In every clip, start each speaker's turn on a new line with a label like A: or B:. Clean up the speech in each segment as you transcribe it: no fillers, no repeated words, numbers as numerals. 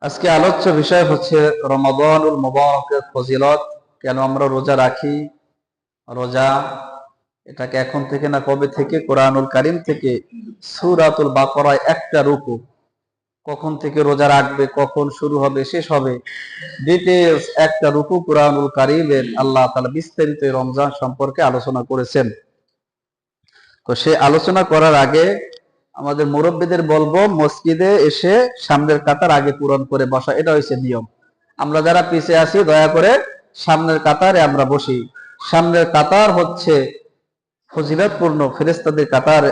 A: আজকে আলোচ্য বিষয় হচ্ছে রমাদানুল মুবারকের ফজিলত। কেন আমরা রোজা রাখি? রোজা এটাকে এখন থেকে না, কবে থেকে? কোরআনুল কারীম থেকে সূরাতুল বাকারায় একটা রুকু, কখন থেকে রোজা রাখবে, কখন শুরু হবে, শেষ হবে, ডিটেইলস একটা রুকু কোরআনুল কারীমের আল্লাহ তাআলা বিস্তারিত রমজান সম্পর্কে আলোচনা করেছেন। তো সে আলোচনা করার আগে আমাদের মুরব্বীদের বলবো, মসজিদে এসে সামনের কাতার আগে পূরণ করে বসা, এটা হচ্ছে নিয়ম। আমরা যারা পিছিয়ে আছি দয়া করে সামনের কাতারে আমরা বসি। সামনের কাতার হচ্ছে ফজিলতপূর্ণ ফেরেশতাদের কাতার,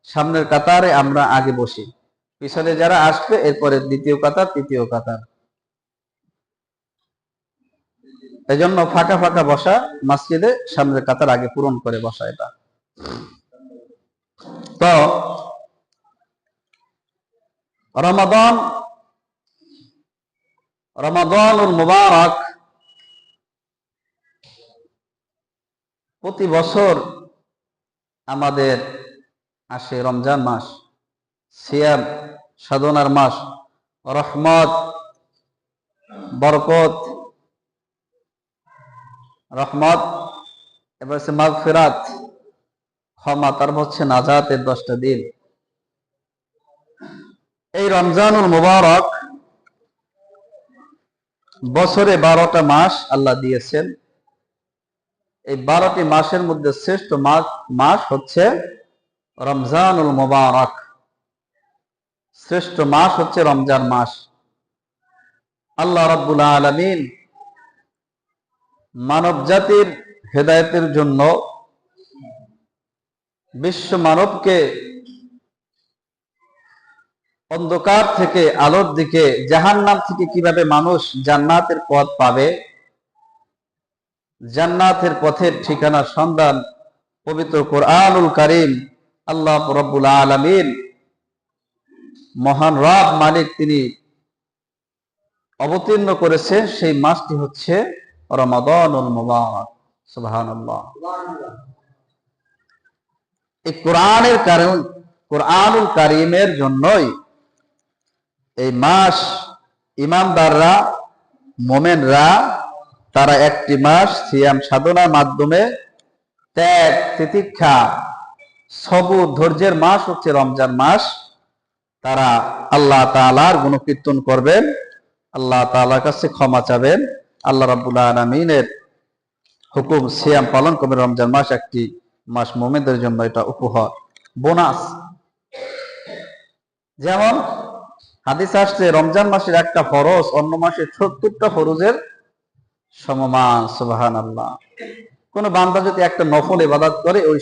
A: সামনের কাতারে আমরা আগে বসি, পিছনে যারা আসবে এরপরে দ্বিতীয় কাতার, তৃতীয় কাতার। এই জন্য ফাঁকা ফাঁকা বসা, মসজিদে সামনের কাতার আগে পূরণ করে বসা। এটা তো রমাদান, রমাদানুল মুবারক প্রতি বছর আমাদের আসে রমজান মাস, সিয়াম সাধনার মাস, রহমত, বরকত, রহমত, এবার হচ্ছে মাগফিরাত, ক্ষমা, তারপর হচ্ছে নাজাতের 10টা দিন। এই রমজানুল মুবারক বছরে 12টা মাস আল্লাহ দিয়েছেন। এই 12টি মাসের মধ্যে শ্রেষ্ঠ মাস হচ্ছে রমজানুল মুবারক। শ্রেষ্ঠ মাস হচ্ছে রমজান মাস। আল্লাহ রাব্বুল আলামিন মানব জাতির হেদায়েতের জন্য, বিশ্ব মানবকে অন্ধকার থেকে আলোর দিকে, জাহান্নাম থেকে কিভাবে মানুষ জান্নাতের পথ পাবে, জান্নাতের পথের ঠিকানার সন্ধান পবিত্র কোরআনুল কারীম আল্লাহ রাব্বুল আলামিন, মহান রব মালিক, তিনি অবতীর্ণ করেছেন। সেই মাসটি হচ্ছে রমাদানুল মুবারক। সুবহানাল্লাহ। এই কোরআনের কারণ, কোরআনুল কারীমের জন্যই এই মাস ইমানদাররা, মোমেনরা, তারা একটি মাস সিয়াম সাধনার মাধ্যমে ত্যাগ, তিতিক্ষা, সবুর, ধৈর্যের মাস হচ্ছে রমজান মাস। তারা আল্লাহ তাআলার গুণকীর্তন করবেন, আল্লাহ তাআলার কাছে ক্ষমা চাবেন। আল্লাহ রাব্বুল আলামিনের হুকুম সিয়াম পালন করবেন। রমজান মাস একটি মাস, মুমিনদের জন্য এটা উপহার, বোনাস। যেমন হাদিস আসছে, রমজান মাসের একটা ফরজ অন্য মাসের 70টা ফরজের সমমান। সুবহানাল্লাহ। কোন বান্দা যদি একটা নফল ইবাদত করে, ওই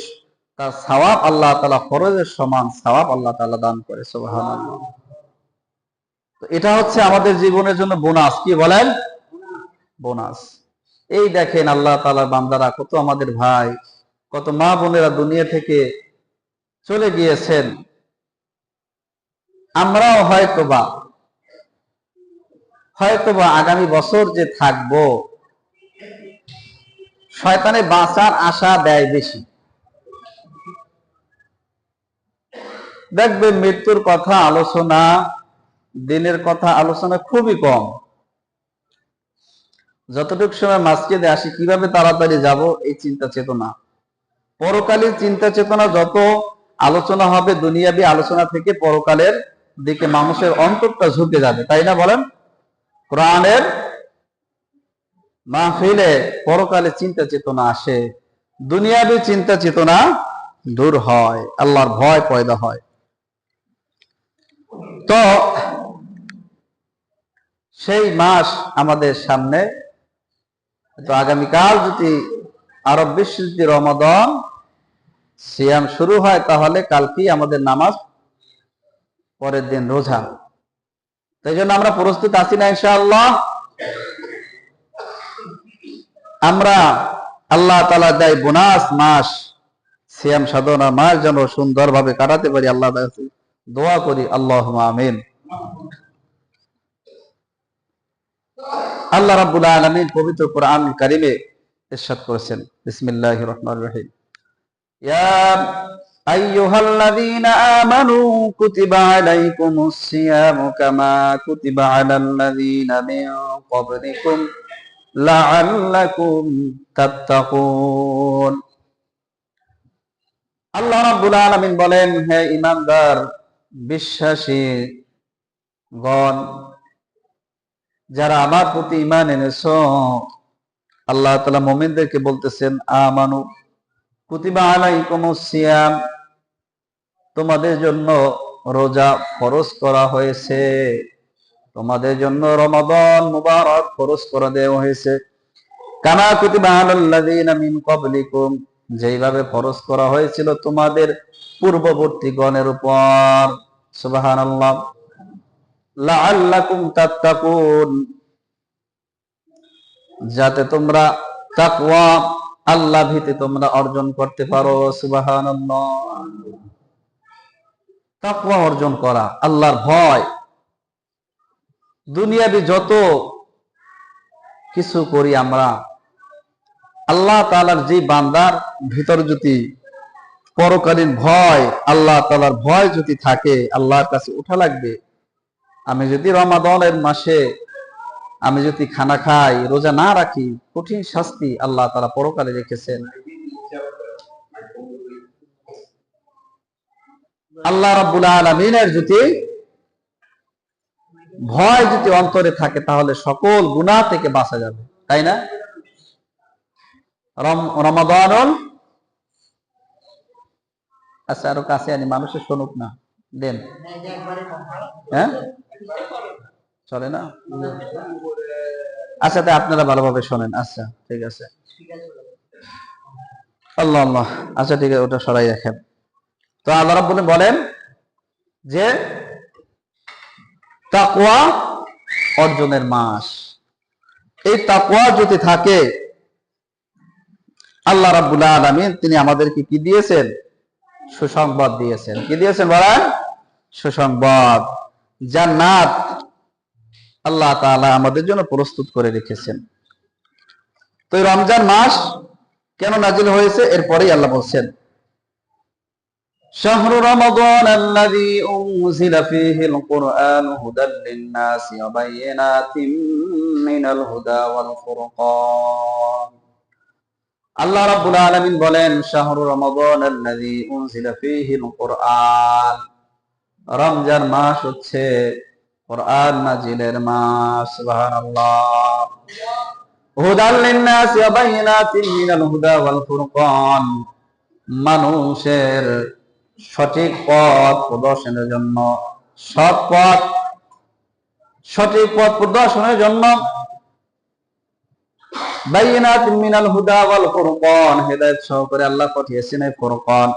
A: তার সওয়াব আল্লাহ তাআলা ফরজের সমান সওয়াব আল্লাহ তাআলা দান করে। সুবহানাল্লাহ। তো এটা হচ্ছে আমাদের জীবনের জন্য বোনাস। কি বলেন? বোনাস। এই দেখেন আল্লাহ তাআলার বান্দারা, কত আমাদের ভাই, কত মা বোনেরা দুনিয়া থেকে চলে গিয়েছেন। আমরাও হয়তোবা আগামী বছর যে থাকবো, শয়তানে বাঁচার আশা দেয় বেশি। দেখবে মৃত্যুর কথা আলোচনা, দিনের কথা আলোচনা খুবই কম। যতটুকু সময় মসজিদে আসি কিভাবে তাড়াতাড়ি যাব, এই চিন্তা চেতনা, পরকালের চিন্তা চেতনা যত আলোচনা হবে, দুনিয়াবি আলোচনা থেকে পরকালের দিকে মানুষের অন্তরটা ঝুঁকে যাবে, তাই না বলেন? কোরআনের মাহফিলে পরকালে চিন্তা চেতনা আসে, দুনিয়াবি চিন্তা চেতনা দূর হয়, আল্লাহর ভয় পয়দা হয়। তো সেই মাস আমাদের সামনে। তো আগামীকাল যদি আরব বিশ্বের যদি রমাদান সিয়াম শুরু হয়, তাহলে কালকেই আমাদের নামাজ, পরের দিন রোজা। তাই জন্য আমরা প্রস্তুত আছি না ইনশাআল্লাহ? আমরা আল্লাহ তাআলা দেয় বোনাস মাস, সিয়াম সাধনা মাস যেন সুন্দরভাবে কাটাতে পারি, আল্লাহ দোয়া করি, আল্লাহুম্মা আমিন। আল্লাহ রাব্বুল আলামিন পবিত্র কোরআনুল কারীমে ইরশাদ করেছেন, বিসমিল্লাহির রহমানির রহিম, ইয়া আইয়ুহাল্লাযীনা আমানু কুতিবা আলাইকুমুস সিয়ামু কামা কুতিবা আলাল্লাযীনা মিন ক্বাবলিকুম লাআল্লাকুম তাত্তাকুন। আল্লাহ রাব্বুল আলামিন বলেন, হে ঈমানদার বিশ্বাসী গণ, যারা আমার প্রতি ঈমান এনেছো, আল্লাহ তাআলা মুমিনদেরকে বলতেছেন আমানু কুতিবা আলাইকুমুস সিয়াম, তোমাদের জন্য রোজা ফরজ করা হয়েছে, তোমাদের জন্য রমাদান মুবারক ফরজ করে দেওয়া হয়েছে। কামা কুতিবা আলাল্লাযীনা মিন ক্বাবলিকুম, যেইভাবে ফরজ করা হয়েছিল তোমাদের পূর্ববর্তী গণের উপর। সুবহানাল্লাহ। লাআল্লাকুম তাত্তাকুন, যাতে তোমরা তাকওয়া আল্লাহ ভীতি তোমরা অর্জন করতে পারো। সুবহানাল্লাহ। তাকওয়া অর্জন করা, আল্লাহর ভয়। দুনিয়াবি যত কিছু করি আমরা, আল্লাহ তাআলার যে বান্দার ভিতর যদি পরকালীন ভয়, আল্লাহ তাআলার ভয় যদি থাকে, আল্লাহর কাছে উঠা লাগবে। আমি যদি রমাদানের মাসে আমি যদি খানা খাই, রোজা না রাখি, কঠিন শাস্তি আল্লাহ তাআলা পরকালে রেখেছেন। আল্লাহ রাব্বুল আলামিনের যদি ভয় যদি অন্তরে থাকে, তাহলে সকল গুনাহ থেকে বাঁচা যাবে, তাই না? রমাদানুল, আচ্ছা আরো কাছে আনি, মানুষের শুনুক না, দেন। হ্যাঁ, চলে না? আচ্ছা, তাই আপনারা ভালোভাবে শোনেন। আচ্ছা ঠিক আছে, আল্লাহ আল্লাহ। আচ্ছা ঠিক আছে, ওটা সরাই রাখেন। তো আল্লাহ রাব্বুল বলেন যে তাকওয়া অর্জনের মাস। এই তাকওয়া যদি থাকে, আল্লাহ রাব্বুল আলামিন তিনি আমাদেরকে কি দিয়েছেন? সুসংবাদ দিয়েছেন। কি দিয়েছেন বলেন? সুসংবাদ। জান্নাত আল্লাহ তাআলা আমাদের জন্য প্রস্তুত করে রেখেছেন। তো এই রমজান মাস কেন নাজিল হয়েছে, এরপরেই আল্লাহ বলছেন, শাহরু রমাদান আল্লাযী উনজিলা ফীহিল কুরআনু হুদাল লিন-নাসি ওয়া বায়িনাতিম মিনাল হুদা ওয়াল ফুরকান। আল্লাহ রাব্বুল আলামিন বলেন, শাহরু রমাদান আল্লাযী উনজিলা ফীহিল কুরআন, রমজান মাস হচ্ছে কোরআন নাজিলের মাস। সুবহানাল্লাহ। হুদাল লিন-নাসি ওয়া বায়িনাতিম মিনাল হুদা ওয়াল ফুরকান, মানুষের সঠিক পথ প্রদর্শনের জন্য, সৎ পথ সঠিক পথ প্রদর্শনের জন্য, বায়িনাতিম মিনাল হুদা ওয়াল ফুরকান, হেদায়েত সহকারে আল্লাহ পাঠিয়েছেন এই ফুরকান।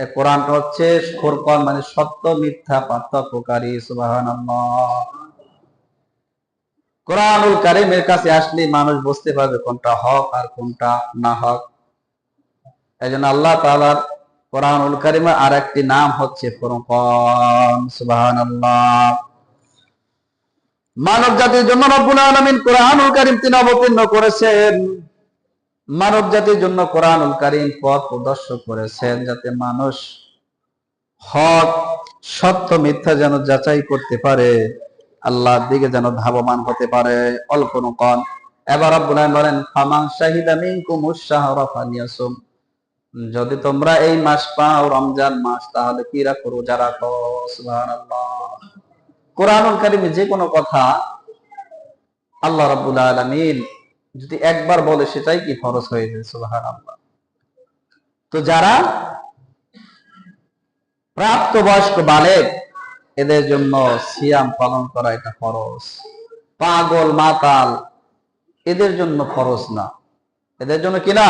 A: এই কোরআনটা হচ্ছে ফুরকান, মানে সত্য মিথ্যা পার্থক্যকারী। সুবহানাল্লাহ। কোরআনুল কারীমের কাছে আসলে মানুষ বুঝতে পারবে কোনটা হক আর কোনটা না হক। এইজন্য আল্লাহ তাআলার কোরআনুল কারীমের আরেকটি নাম হচ্ছে ফুরকান। সুবহানাল্লাহ। মানব জাতির জন্য রব্বুল আলামিন কোরআনুল কারীম তিনি অবতীর্ণ করেছেন। মানব জাতির জন্য কোরআনুল কারীম পথ প্রদর্শক করেছেন, যাতে মানুষ হক সত্য মিথ্যা যেন যাচাই করতে পারে, আল্লাহর দিকে যেন ধাবমান হতে পারে। অল্প নকন। এবার রব্বুল আলামিন বলেন, ফামান শাহিদা মিনকুমুশ শাহরা ফালিয়াসুম, যদি তোমরা এই মাস পাও, রমজান মাস, তাহলে কি রাখো? রোজা রাখো। সুবহানাল্লাহ। কোরআনুল কারীমে যে কোনো কথা আল্লাহ রাব্বুল আলামিন যদি একবার বলে, সেটাই কি ফরজ হয়ে যায়। সুবহানাল্লাহ। তো যারা প্রাপ্তবয়স্ক বালেগ, এদের জন্য সিয়াম পালন করা এটা ফরজ। পাগল মাতাল এদের জন্য ফরজ না, এদের জন্য কি না?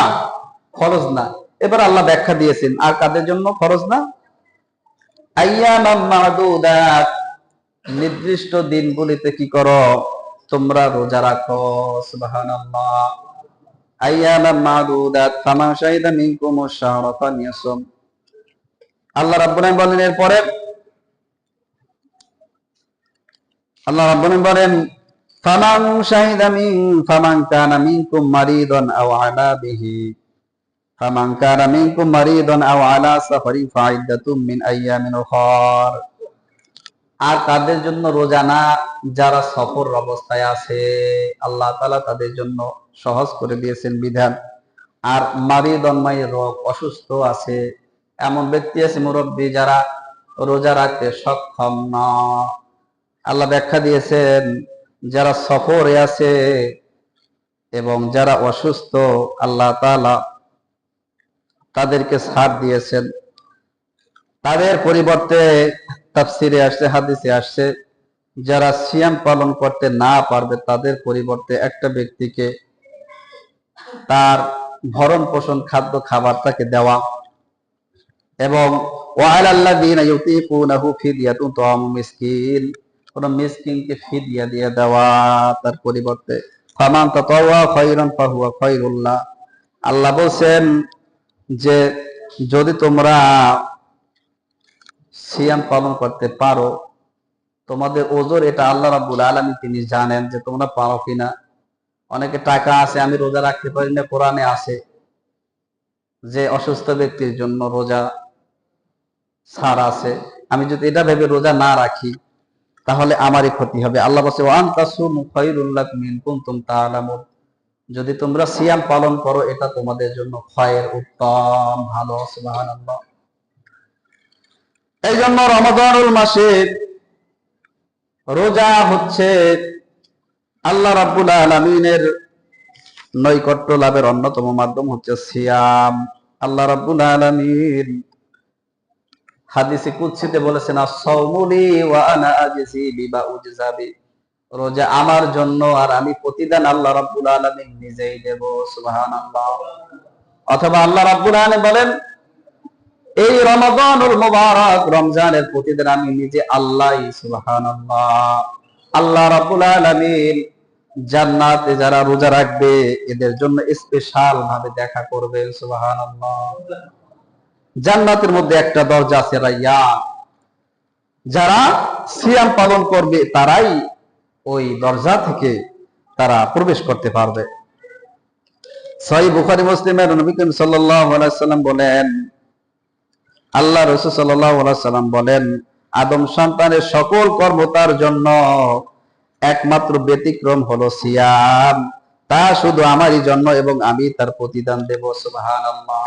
A: ফরজ না। এবার আল্লাহ ব্যাখ্যা দিয়েছেন আর কাদের জন্য ফরজ না। আইয়ামাম মা'দুদাত, নির্দিষ্ট দিনগুলিতে কি করো? তোমরা রোজা রাখো। সুবহানাল্লাহ। আইয়ামাম মা'দুদাত ফামান শাহিদা মিনকুমুশ শাহরা ফালিয়াসুম। আল্লাহ রাব্বুল আলামিন বলেন, এরপরে আল্লাহ রাব্বুল আলামিন বলেন, ফামান কানা মিনকুম মারিদান আও আলা বিহি ফামান কানা মিনকুম মারিদান আও আলা সাফারিন ফাইদ্দাতুম মিন আইয়ামিন উখর। আর তাদের জন্য রোজা না যারা সফর অবস্থায় আছে, আল্লাহ তাআলা তাদের জন্য সহজ করে দিয়েছেন বিধান। আর মারিদন্ময় রোগ, অসুস্থ আছে এমন ব্যক্তি আছে, মুরব্বী, যারা রোজা রাখতে সক্ষম না। আল্লাহ ব্যাখ্যা দিয়েছেন যারা সফরে আছে এবং যারা অসুস্থ, আল্লাহ তাআলা তাদেরকে ছাড় দিয়েছেন। তাদের পরিবর্তে তাফসিরে আসছে, হাদিসে আসছে, যারা সিয়াম পালন করতে না পারবে তাদের পরিবর্তে একটা ব্যক্তিকে তার ভরণ পোষণ খাদ্য খাবার তাকে দেওয়া, এবং ওয়ালাল্লাযীনা ইউতিকুনাহু ফিদিয়াতুন তাআমু মিসকিন, কোন মিসকিনকে ফিদিয়া দিয়ে দেওয়া তার পরিবর্তে। ফামান তাতাওয়া খায়রান ফাহুয়া খায়রুল্লাহ। আল্লাহ বলেন যে যদি তোমরা সিয়াম পালন করতে পারো, তোমাদের ওজর এটা আল্লাহ রাব্বুল আলামিন তিনি জানেন যে তোমরা পারো কিনা। অনেকে টাকা আছে, আমি রোজা রাখতে পারি না, কোরআনে আছে যে অসুস্থ ব্যক্তির জন্য রোজা ছাড় আছে, আমি যদি এটা ভেবে রোজা না রাখি তাহলে আমারই ক্ষতি হবে। আল্লাহ বলছে ওয়া আনতাসুমু খায়রুল লাকুম ইন কুনতুম তা'লামুন, যদি তোমরা সিয়াম পালন করো এটা তোমাদের জন্য খায়ের, উত্তম, ভালো। সুবহানাল্লাহ। এই জন্য রমাদানুল মাসে রোজা হচ্ছে আল্লাহ রাব্বুল আলামিনের নৈকট্য লাভের অন্যতম মাধ্যম হচ্ছে সিয়াম। আল্লাহ রাব্বুল আলামিন হাদিসে কুদসিতে বলেছেন আস-সাওমু লি ওয়া আনা আজজি বিমা উজজা বি, রোজা আমার জন্য আর আমি প্রতিদান আল্লাহ রাব্বুল আলামিন নিজেই দেব। সুবহানাল্লাহ। অথবা আল্লাহ রাব্বুল আলামিন বলেন এই রমাদানুল মুবারক, রমজানের প্রতিদিন আমি নিজে আল্লাহই। সুবহানাল্লাহ। আল্লাহ রাব্বুল আলামিন জান্নাতে যারা রোজা রাখবে এদের জন্য স্পেশাল ভাবে দেখা করবেন। সুবহানাল্লাহ। জান্নাতের মধ্যে একটা দরজা আছে রায়্যান, যারা সিয়াম পালন করবে তারাই ওই দরজা থেকে তারা প্রবেশ করতে পারবে। সহিহ বুখারী মুসলিমের নবী করিম সাল্লাল্লাহু আলাইহি ওয়াসাল্লাম বলেন, আল্লাহ রাসূল সাল্লাল্লাহু আলাইহি ওয়াসাল্লাম বলেন, আদম সন্তানের সকল কর্ম তার জন্য, একমাত্র ব্যতিক্রম হলো সিয়াম, তা শুধু আমারই জন্য এবং আমি তার প্রতিদান দেব। সুবহানাল্লাহ।